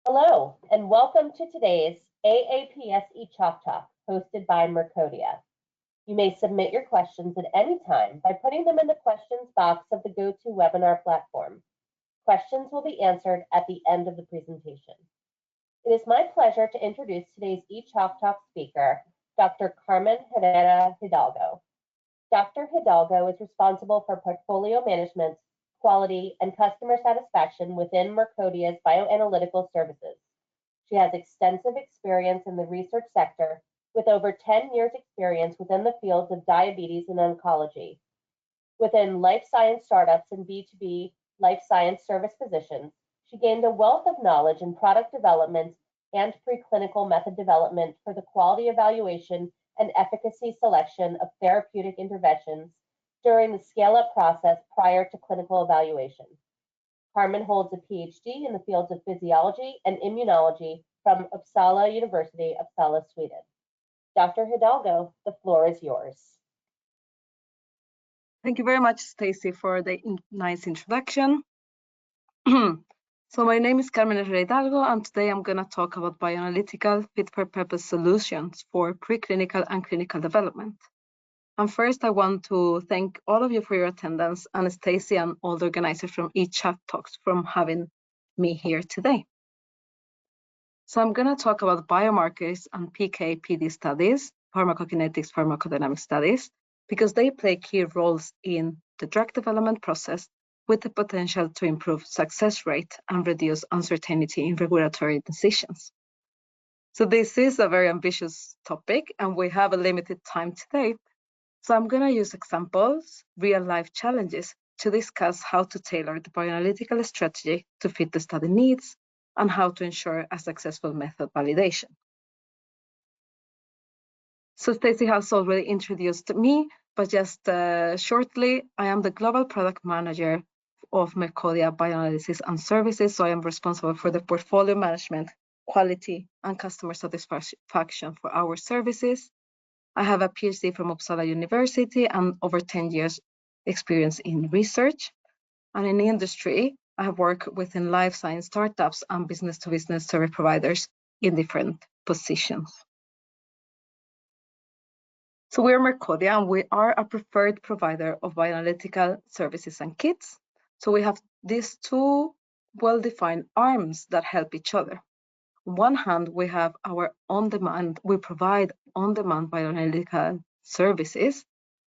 Hello, and welcome to today's AAPS eChalk Talk, hosted by Mercodia. You may submit your questions at any time by putting them in the questions box of the GoToWebinar platform. Questions will be answered at the end of the presentation. It is my pleasure to introduce today's eChalk Talk speaker, Dr. Carmen Herrera Hidalgo. Dr. Hidalgo is responsible for portfolio management, quality, and customer satisfaction within Mercodia's Bioanalytical Services. She has extensive experience in the research sector with over 10 years experience within the fields of diabetes and oncology. Within life science startups and B2B life science service positions, she gained a wealth of knowledge in product development and preclinical method development for the quality evaluation and efficacy selection of therapeutic interventions during the scale-up process prior to clinical evaluation. Carmen holds a PhD in the fields of physiology and immunology from Uppsala University, Uppsala, Sweden. Dr. Hidalgo, the floor is yours. Thank you very much, Stacy, for the nice introduction. So my name is Carmen Herrera Hidalgo, and today I'm going to talk about bioanalytical fit-for-purpose solutions for preclinical and clinical development. And first, I want to thank all of you for your attendance, and Stacy and all the organizers from eChalk Talks for having me here today. So I'm going to talk about biomarkers and PK/PD studies, pharmacokinetics, pharmacodynamic studies, because they play key roles in the drug development process with the potential to improve success rate and reduce uncertainty in regulatory decisions. So this is a very ambitious topic, and we have a limited time today. So I'm going to use examples, real-life challenges, to discuss how to tailor the bioanalytical strategy to fit the study needs and how to ensure a successful method validation. So Stacy has already introduced me, but just shortly, I am the Global Product Manager of Mercodia Bioanalysis and Services, so I am responsible for the portfolio management, quality, and customer satisfaction for our services. I have a PhD from Uppsala University and over 10 years experience in research. And in the industry, I have worked within life science startups and business-to-business service providers in different positions. So we're Mercodia, and we are a preferred provider of bioanalytical services and kits. So we have these two well-defined arms that help each other. On one hand, we have our on-demand, we provide on-demand bioanalytical services.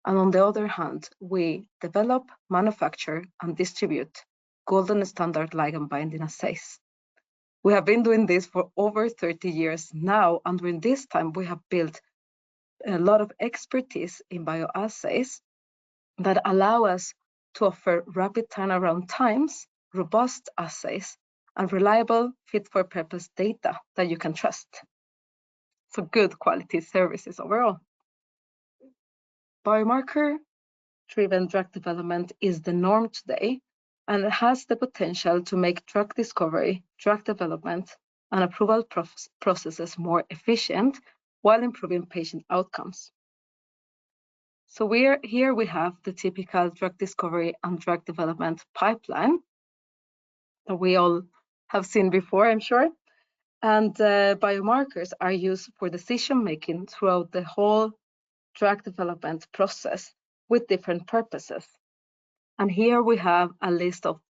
And on the other hand, we develop, manufacture, and distribute golden standard ligand binding assays. We have been doing this for over 30 years now, and during this time, we have built a lot of expertise in bioassays that allow us to offer rapid turnaround times, robust assays, and reliable fit-for-purpose data that you can trust. So good quality services overall. Biomarker-driven drug development is the norm today, and it has the potential to make drug discovery, drug development, and approval processes more efficient while improving patient outcomes. So here we have the typical drug discovery and drug development pipeline that we all have seen before, I'm sure. And biomarkers are used for decision-making throughout the whole drug development process with different purposes. And here we have a list of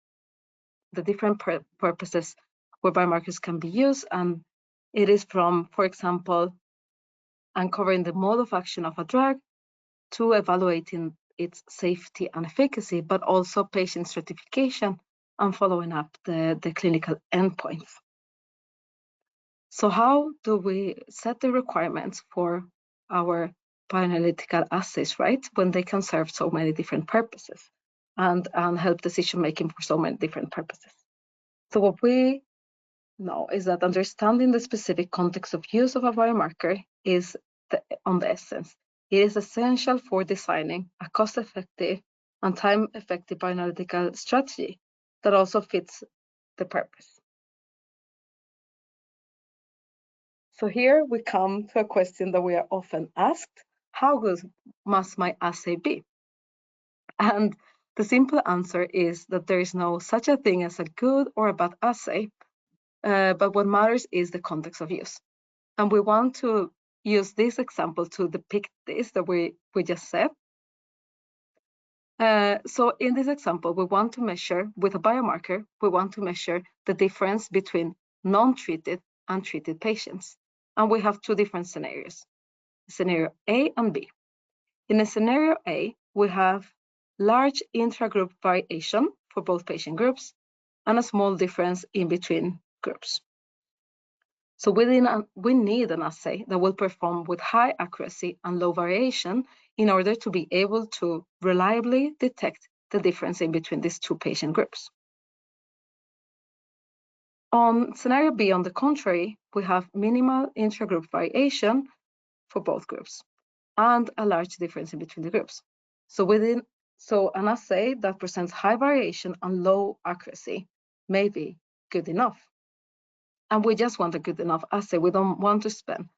the different purposes where biomarkers can be used. And it is from, for example, uncovering the mode of action of a drug to evaluating its safety and efficacy, but also patient stratification and following up the clinical endpoints. So how do we set the requirements for our bioanalytical assays, right, when they can serve so many different purposes and help decision-making for so many different purposes? So what we know is that understanding the specific context of use of a biomarker is on the essence. It is essential for designing a cost-effective and time-effective bioanalytical strategy that also fits the purpose. So here we come to a question that we are often asked: how good must my assay be? And the simple answer is that there is no such a thing as a good or a bad assay, but what matters is the context of use. And we want to use this example to depict this that we just said. So in this example, we want to measure with a biomarker, we want to measure the difference between non-treated and treated patients. And we have two different scenarios, scenario A and B. In a scenario A, we have large intragroup variation for both patient groups and a small difference in between groups. So we need an assay that will perform with high accuracy and low variation in order to be able to reliably detect the difference in between these two patient groups. On scenario B, on the contrary, we have minimal intragroup variation for both groups and a large difference in between the groups. So an assay that presents high variation and low accuracy may be good enough. And we just want a good enough assay. We don't want to spend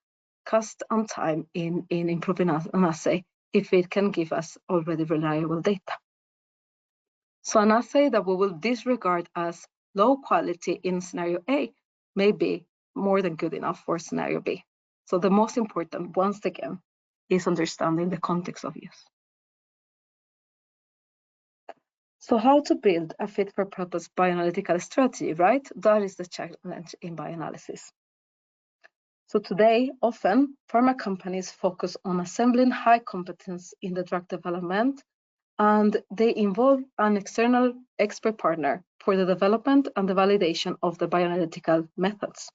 cost and time in improving an assay if it can give us already reliable data. So an assay that we will disregard as low quality in scenario A may be more than good enough for scenario B. So the most important, once again, is understanding the context of use. So how to build a fit-for-purpose bioanalytical strategy, right? That is the challenge in bioanalysis. So today, often, pharma companies focus on assembling high competence in the drug development, and they involve an external expert partner for the development and the validation of the bioanalytical methods.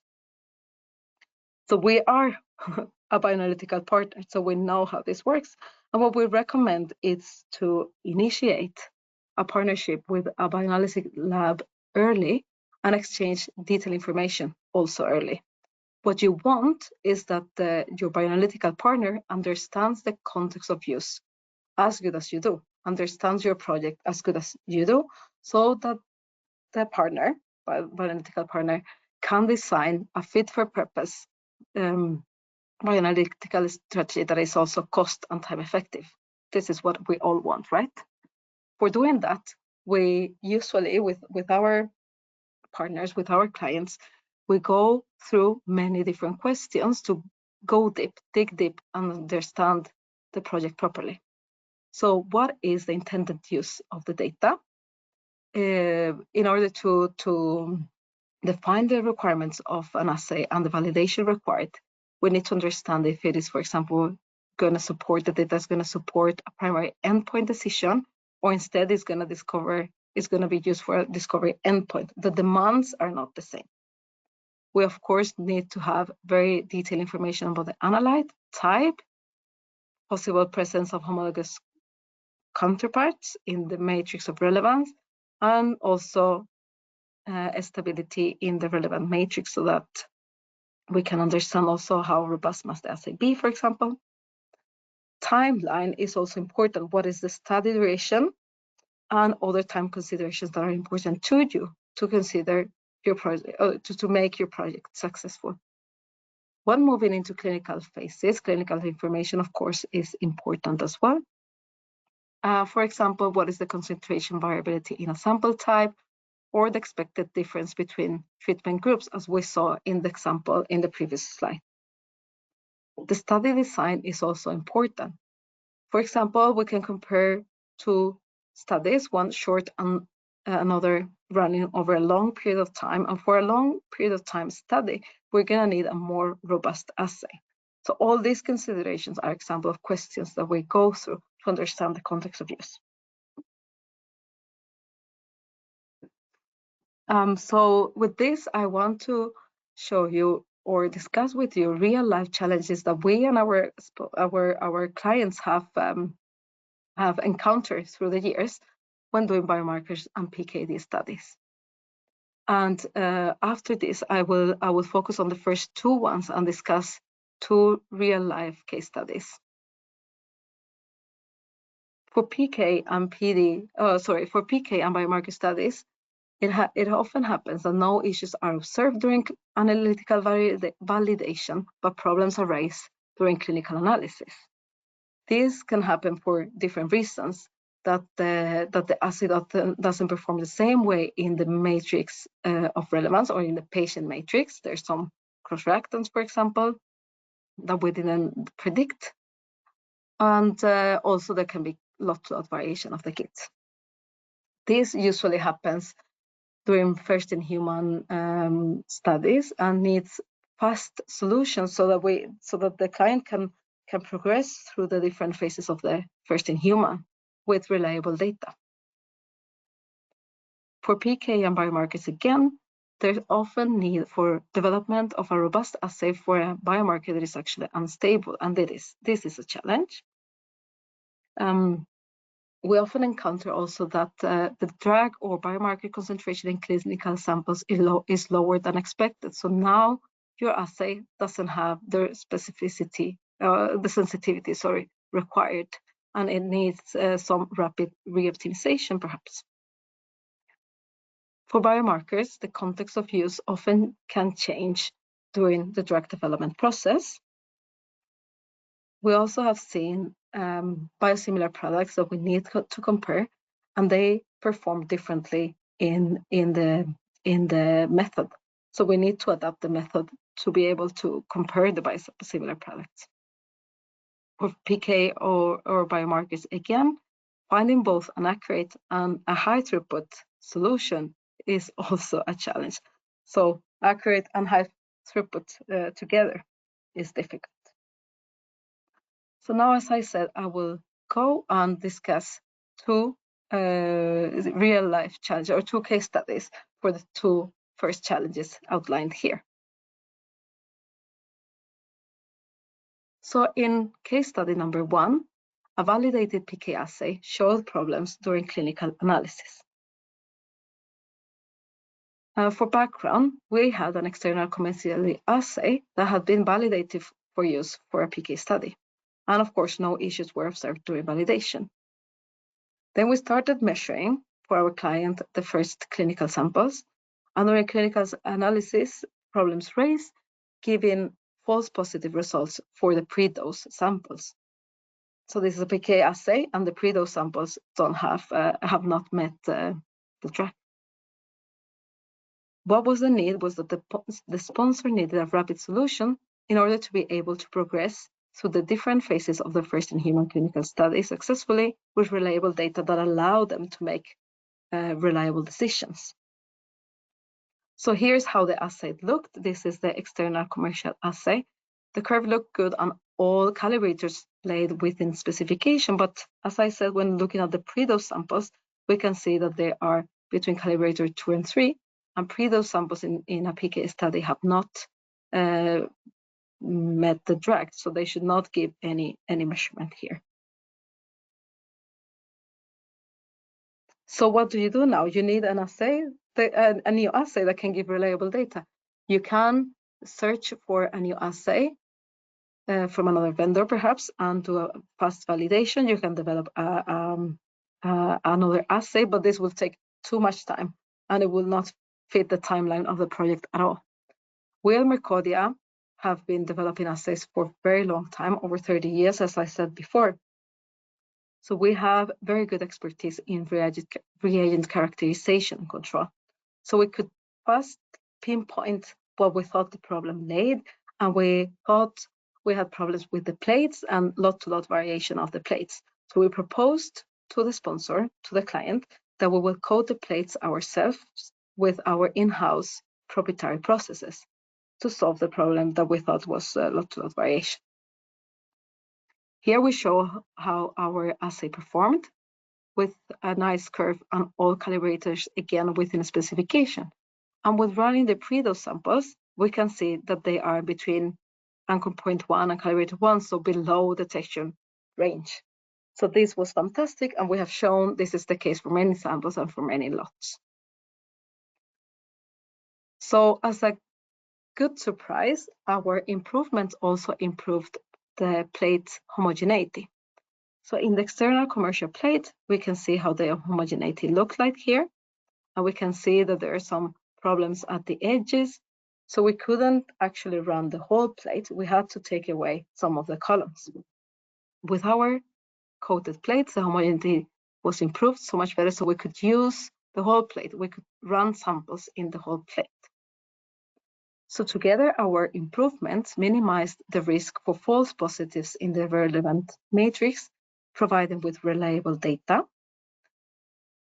So we are a bioanalytical partner, so we know how this works. And what we recommend is to initiate a partnership with a bioanalysis lab early and exchange detailed information also early. What you want is that your bioanalytical partner understands the context of use as good as you do, understands your project as good as you do, so that the partner, bioanalytical partner, can design a fit-for-purpose bioanalytical strategy that is also cost and time effective. This is what we all want, right? For doing that, we usually, with our partners, with our clients, we go through many different questions to go deep, dig deep, and understand the project properly. So what is the intended use of the data? In order to define the requirements of an assay and the validation required, we need to understand if it is, for example, going to support the data is going to support a primary endpoint decision, or instead it's going to be used for a discovery endpoint. The demands are not the same. We, of course, need to have very detailed information about the analyte, type, possible presence of homologous counterparts in the matrix of relevance, and also stability in the relevant matrix so that we can understand also how robust must the assay be, for example. Timeline is also important. What is the study duration and other time considerations that are important to you to consider your project, to make your project successful. When moving into clinical phases, clinical information, of course, is important as well. For example, what is the concentration variability in a sample type, or the expected difference between treatment groups, as we saw in the example in the previous slide. The study design is also important. For example, we can compare two studies, one short and another running over a long period of time. And for a long period of time study, we're going to need a more robust assay. So all these considerations are examples of questions that we go through to understand the context of use. So with this, I want to show you or discuss with you real life challenges that we and our clients have encountered through the years when doing biomarkers and PKD studies. And after this, I will focus on the first two ones and discuss two real life case studies. For PK and for PK and biomarker studies, it often happens that no issues are observed during analytical validation, but problems arise during clinical analysis. This can happen for different reasons, that the assay doesn't perform the same way in the matrix of relevance or in the patient matrix. There's some cross-reactants, for example, that we didn't predict. And also there can be lot variation of the kits. This usually happens during first-in-human studies and needs fast solutions so that the client can progress through the different phases of the first-in-human with reliable data. For PK and biomarkers, again, there's often need for development of a robust assay for a biomarker that is actually unstable, and this is a challenge. We often encounter also that the drug or biomarker concentration in clinical samples is lower than expected. So now your assay doesn't have the specificity, the sensitivity, required, and it needs some rapid re-optimization, perhaps. For biomarkers, the context of use often can change during the drug development process. We also have seen biosimilar products that we need to compare, and they perform differently in the method. So we need to adapt the method to be able to compare the biosimilar products. For PK or biomarkers, again, finding both an accurate and a high throughput solution is also a challenge. So accurate and high throughput together is difficult. So now, as I said, I will go and discuss two real-life challenges or two case studies for the two first challenges outlined here. So in case study number 1, a validated PK assay showed problems during clinical analysis. For background, we had an external commercial assay that had been validated for use for a PK study. And of course, no issues were observed during validation. Then we started measuring for our client the first clinical samples, and during clinical analysis, problems raised, giving false positive results for the pre-dose samples. So this is a PK assay, and the pre-dose samples don't have not met the drug. What was the need was that the sponsor needed a rapid solution in order to be able to progress through the different phases of the first-in-human clinical study successfully with reliable data that allow them to make reliable decisions. So here's how the assay looked. This is the external commercial assay. The curve looked good on all calibrators laid within specification, but as I said, when looking at the pre-dose samples, we can see that they are between calibrator 2 and 3, and pre-dose samples in a PK study have not met the drug, so they should not give any measurement here. So what do you do now? You need an assay, a new assay that can give reliable data. You can search for a new assay from another vendor, perhaps, and do a fast validation. You can develop another assay, but this will take too much time, and it will not fit the timeline of the project at all. We at Mercodia have been developing assays for a very long time, over 30 years, as I said before. So we have very good expertise in reagent characterization control. So we could fast pinpoint what we thought the problem laid, and we thought we had problems with the plates and lot-to-lot variation of the plates. So we proposed to the sponsor, to the client, that we will coat the plates ourselves with our in-house proprietary processes to solve the problem that we thought was lot-to-lot variation. Here we show how our assay performed with a nice curve on all calibrators, again within a specification. And with running the pre-dose samples, we can see that they are between anchor point 1 and calibrator 1, so below the detection range. So this was fantastic, and we have shown this is the case for many samples and for many lots. So as a good surprise, our improvements also improved the plate homogeneity. So in the external commercial plate, we can see how the homogeneity looks like here. And we can see that there are some problems at the edges. So we couldn't actually run the whole plate. We had to take away some of the columns. With our coated plates, the homogeneity was improved so much better, so we could use the whole plate. We could run samples in the whole plate. So together, our improvements minimized the risk for false positives in the relevant matrix, provided with reliable data.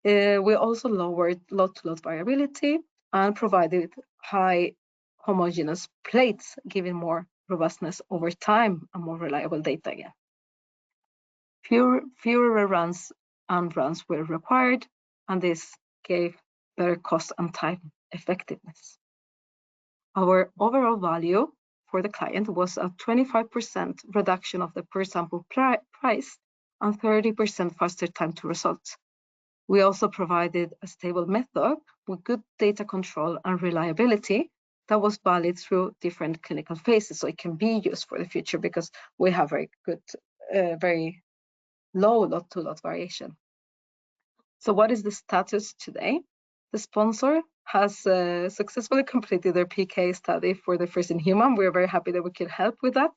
We also lowered lot-to-lot variability and provided high homogeneous plates, giving more robustness over time and more reliable data again. Fewer reruns and runs were required, and this gave better cost and time effectiveness. Our overall value for the client was a 25% reduction of the per sample price and 30% faster time to results. We also provided a stable method with good data control and reliability that was valid through different clinical phases, so it can be used for the future because we have very good, very low lot-to-lot variation. So what is the status today? The sponsor has successfully completed their PK study for the first in human. We're very happy that we could help with that.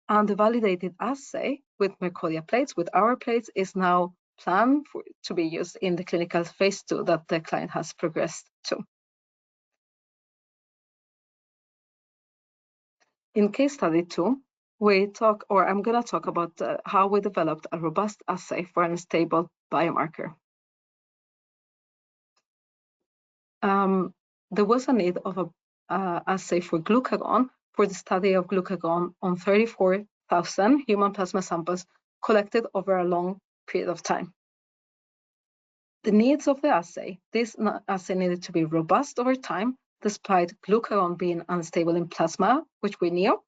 And the validated assay with Mercodia plates, with our plates, is now planned to be used in the clinical phase 2 that the client has progressed to. In case study 2, I'm going to talk about how we developed a robust assay for an unstable biomarker. There was a need of an assay for glucagon for the study of glucagon on 34,000 human plasma samples collected over a long period of time. The needs of the assay, this assay needed to be robust over time, despite glucagon being unstable in plasma, which we knew,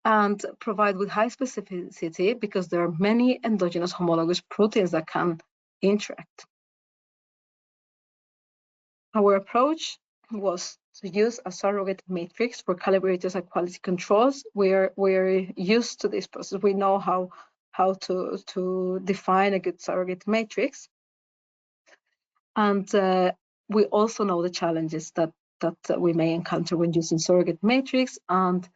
and provide with high specificity because there are many endogenous homologous proteins that can interact. Our approach was to use a surrogate matrix for calibrators and quality controls. We're used to this process. We know how to define a good surrogate matrix. And we also know the challenges that we may encounter when using surrogate matrix and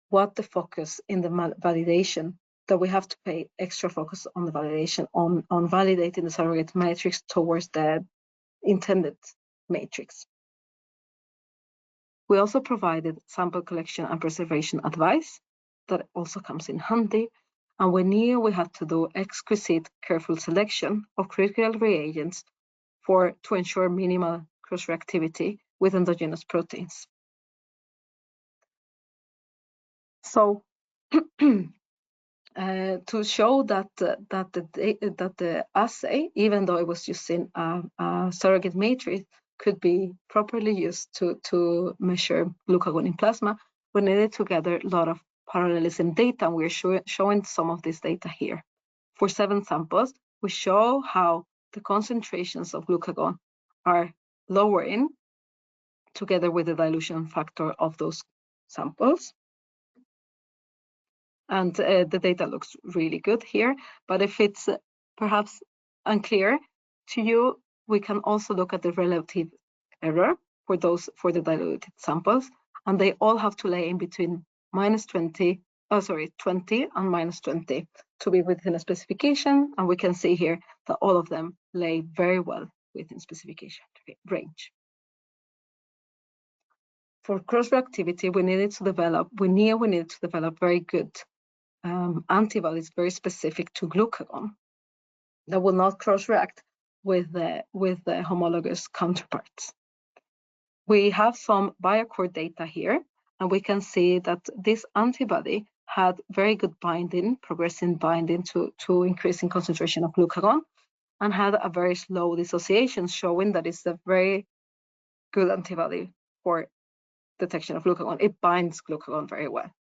what the focus in the validation, that we have to pay extra focus on the validation, on validating the surrogate matrix towards the intended matrix. We also provided sample collection and preservation advice that also comes in handy. And we knew we had to do exquisite, careful selection of critical reagents to ensure minimal cross-reactivity with endogenous proteins. So to show that the assay, even though it was using a surrogate matrix, could be properly used to measure glucagon in plasma, we needed to gather a lot of parallelism data, and we're showing some of this data here. For 7 samples, we show how the concentrations of glucagon are lowering together with the dilution factor of those samples. And the data looks really good here, but if it's perhaps unclear to you, we can also look at the relative error for the diluted samples, and they all have to lay in between 20 and -20 to be within a specification, and we can see here that all of them lay very well within specification range. For cross-reactivity, we needed to develop very good antibodies very specific to glucagon that will not cross-react with the homologous counterparts. We have some biocore data here, and we can see that this antibody had very good binding, progressing binding to increasing concentration of glucagon, and had a very slow dissociation, showing that it's a very good antibody for detection of glucagon. It binds glucagon very well.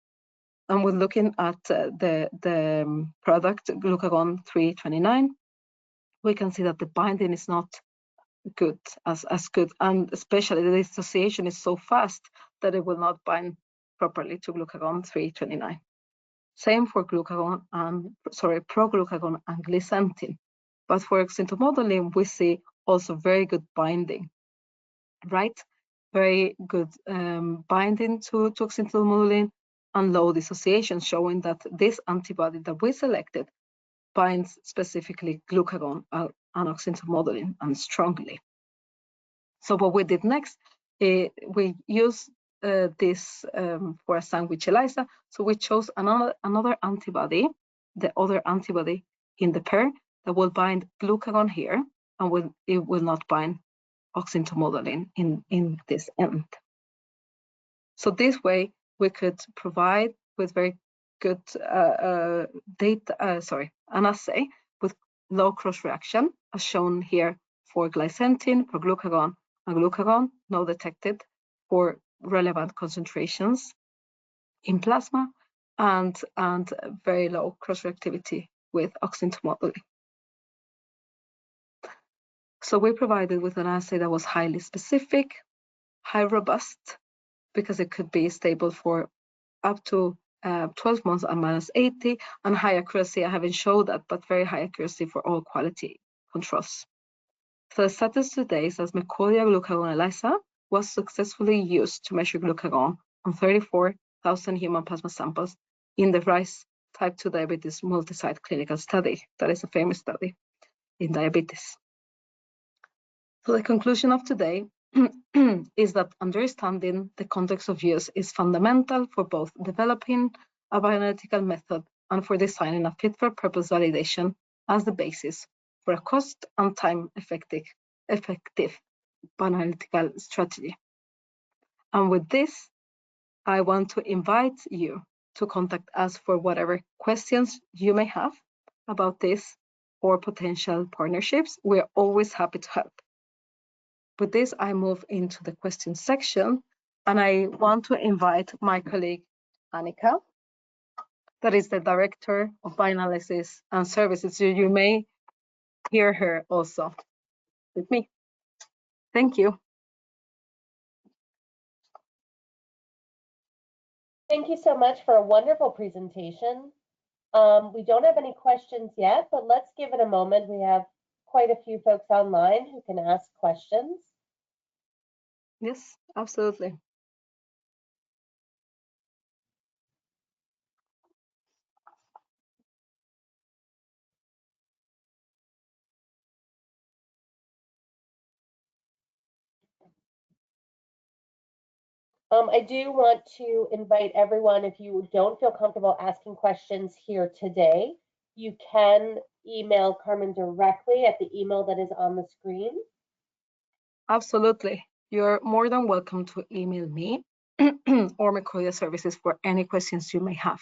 And we're looking at the product glucagon 329, we can see that the binding is not good as good, and especially the dissociation is so fast that it will not bind properly to glucagon 329. Same for glucagon and proglucagon and glisantin. But for oxyntomodulin, we see also very good binding, right? Very good binding to oxyntomodulin and low dissociation, showing that this antibody that we selected binds specifically glucagon and oxyntomodulin, and strongly. So what we did next, we used this for a sandwich ELISA. So we chose another antibody, the other antibody in the pair that will bind glucagon here, and it will not bind oxyntomodulin in this end. So this way we could provide with very good an assay with low cross-reaction, as shown here for glycentine, for glucagon, and glucagon, now detected for relevant concentrations in plasma, and very low cross-reactivity with oxyntomodulin. So we provided with an assay that was highly specific, high robust, because it could be stable for up to 12 months at -80, and high accuracy. I haven't showed that, but very high accuracy for all quality controls. So the status today is that Mercodia glucagon ELISA was successfully used to measure glucagon on 34,000 human plasma samples in the RISE type 2 diabetes multi-site clinical study. That is a famous study in diabetes. So the conclusion of today is that understanding the context of use is fundamental for both developing a bioanalytical method and for designing a fit-for-purpose validation as the basis for a cost and time-effective bioanalytical strategy. And with this, I want to invite you to contact us for whatever questions you may have about this or potential partnerships. We're always happy to help. With this, I move into the question section, and I want to invite my colleague, Annika, that is the Director of Bioanalysis and Services. So you may hear her also with me. Thank you. Thank you so much for a wonderful presentation. We don't have any questions yet, but let's give it a moment. We have quite a few folks online who can ask questions. Yes, absolutely. I do want to invite everyone, if you don't feel comfortable asking questions here today, you can email Carmen directly at the email that is on the screen. Absolutely. You're more than welcome to email me or Mercodia Services for any questions you may have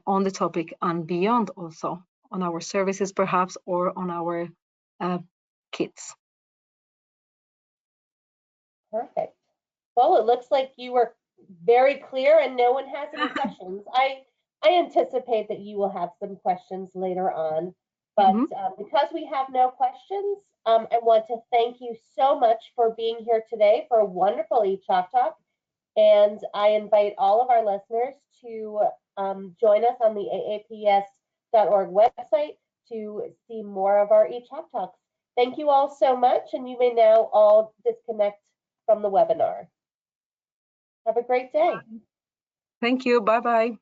on the topic and beyond, also on our services perhaps, or on our kits. Perfect. Well, it looks like you were very clear and no one has any questions. I anticipate that you will have some questions later on, but because we have no questions, I want to thank you so much for being here today for a wonderful eChalk Talk. And I invite all of our listeners to join us on the aaps.org website to see more of our eChalk Talks. Thank you all so much, and you may now all disconnect from the webinar. Have a great day. Thank you. Bye-bye.